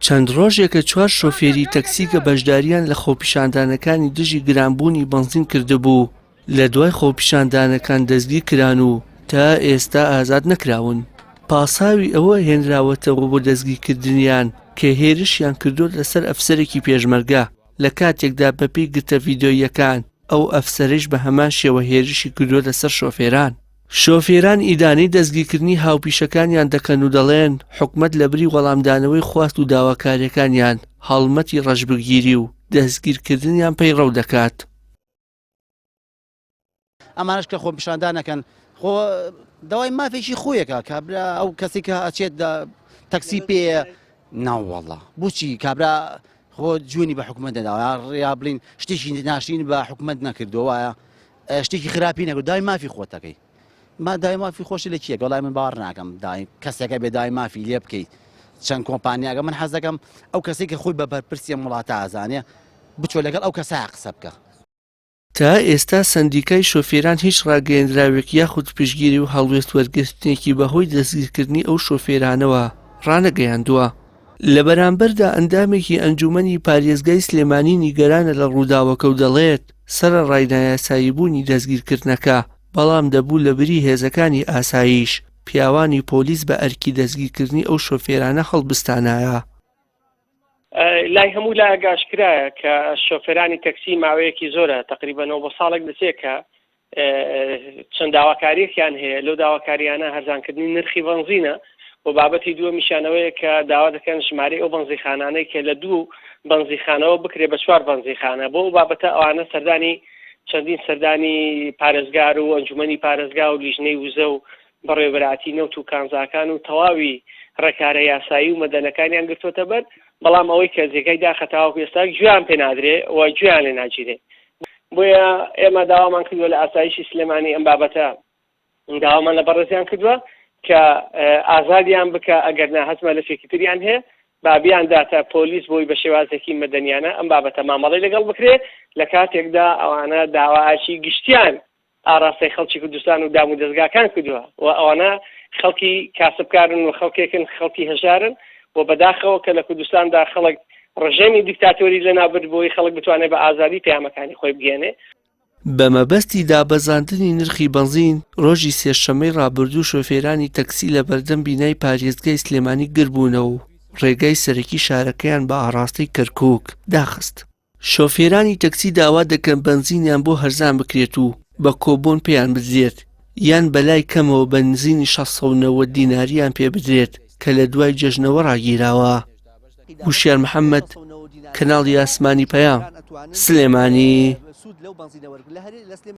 چەند ڕۆژێکە 4 شۆفێری تەکسی کە بەشداریان لە خۆپیشاندانەکانی دژی گرانبوونی بەنزین کردبوو لە دوای خۆپیشاندانەکان دەستگیر کران و تا ئێستا ئازاد نەکراون. پاساوی ئەوە هێنراوەتەوە بۆ دەستگیرکردنیان کە هێرشیان کردو لەسەر ئەفسەرێکی پێشمەرگە لە کاتێکدا بەپێی گرتە ڤیدۆیەکان ئەو ئەفسەرش بە هەمان شێوە هێرشی کردووە لەسەر شۆفێران. شۆفێران ئیدانەی دەستگیرکردنی هاوپیشەکانیان دەکەن و دەڵێن حکومەت لە بری وەڵامدانەوەی خواست و داواکاریەکانیان هەڵمەتی ڕەشبگیری و دەستگیرکردنیان پەیڕەو دەکات. ئەمانش کە خۆپیشاندانەکەن خۆ داوای مافێکی خۆیەکە کابرا ئەو کەسی کە ئەچێت تەکسی پێ ناوەڵڵا بۆچی کابرا خۆ جوێنی بە حکومەت دەداوە ڕیا بڵین شتێکی ناشرین بە حکومەت نەکردووایە شتێکی خراپی نەکرد داوای مافی خۆتەکەی ما داوای مافی خۆشی لە کیە گەڵای من باوەڕ ناکەم داوای کەسێکە بێ داوای مافی لێ بکەیت چەند کۆمپانیاگە من حەز دەکەم ئەو کەسێک کە خۆی بە بەرپرسی وڵاتە ئازانێ بچۆ لەگەڵ ئەو کەسە قسە بکە. تا ئێستا سندیکای شۆفێران هیچ ڕاگەیەندراوێکی یاخود پشگیری و هەڵوێست وەرگرتنێکی بەهۆی دەستگیرکردنی ئەو شۆفێرانەوە ڕانەگەیاندووە. لە بەرامبەردا ئەندامێکی ئەنجومەنی پارێزگای سلێمانی نیگەرانە لە ڕووداوەکە و دەڵێت سەرەڕای نایاساییبوونی دەستگیرکردنەکە بەڵام دەبوو لە بری هێزەکانی ئاسایش پیاوانی پۆلیس بە ئەرکی دەستگیرکردنی ئەو شۆفێرانە هەڵبستانایە. لای هەموو لا ئاگاشکرایە کە شۆفێرانی تەکسی ماوەیەکی زۆرە تقریبا 9 ساڵێک دەچێت کە چەند داواکاریەکیان هەیە لەو داواکاریانە هەرزانکردنی نرخی بەنزینە و بابەتی دووە میشانەوەیە کە داوا دەکەن ژمارەی ئەو بەنزیخانانەی کە لە 2 بەنزیخانەوە بکرێ بە 4 بەنزیخانە بۆ بابەتە ئەوانە سەردانی چەندین سەردانی پارێزگار و ئەنجومەنی پارێزگا و لیژنەی وزە و بەڕێوەبەراتی نەوت و کانزاکان و تەواوی ڕێکارە یاسایی و مەدەنەکانیان گرتوۆتە بەر بەڵام ئەوەی کە جێگەی داخەتاوە ئێستا گوێیان پێ نادرێ و گوێیان لێ ناگیرێ بۆیە ئێمە داوامان کردووە لە ئاسایشی سلێمانی ئەم بابەتە داوامان لە بەڕێزیان کردووە کە ئازادیان بکە ئەگەر هەزمە لە فێکتریان هەیە بابیان داتە پۆلیس بۆی بە شێوازێکی مەدەنیانە ئەم بابەتە مامەڵی لەگەڵ بکرێ لە کاتێکدا ئەوانە داواعاشی گشتیان ئاراستەی خەڵکی کوردستان و دام و دەستگاکان کردووە و ئەوانە خەڵکی کاسبکارن و خەڵکێکن خەڵکی هەژارن و بەداخەوە کە لە کوردستاندا خەڵک ڕژێمی دیکتاتۆری لەنابرد بۆی خەڵک بتوانێت بە ئازادی پەیامەکانی خۆی بگێنێ. بە مەبەستی دابەزاندنی نرخی بەنزین ڕۆژی سێشەممەی ڕابردوو شۆفێرانی تەکسی لە بەردەم بینای پارێزگای سلێمانی گربوونەوە و ڕێگای سەرەکی شارەکەیان بە ئاڕاستەی کەرکووک داخست. شۆفێرانی تەکسی داوا دەکەن بەنزینیان بۆ هەرزان بکرێت و بە کۆبۆن پێیان بدرێت یان بەلای کەمەوە بەنزینی 690 دیناریان پێ بدرێت کە لە دوای جەژنەوە ڕاگیراوە. وشیار محەممەد کەناڵی ئاسمانی پەیام سلێمانی.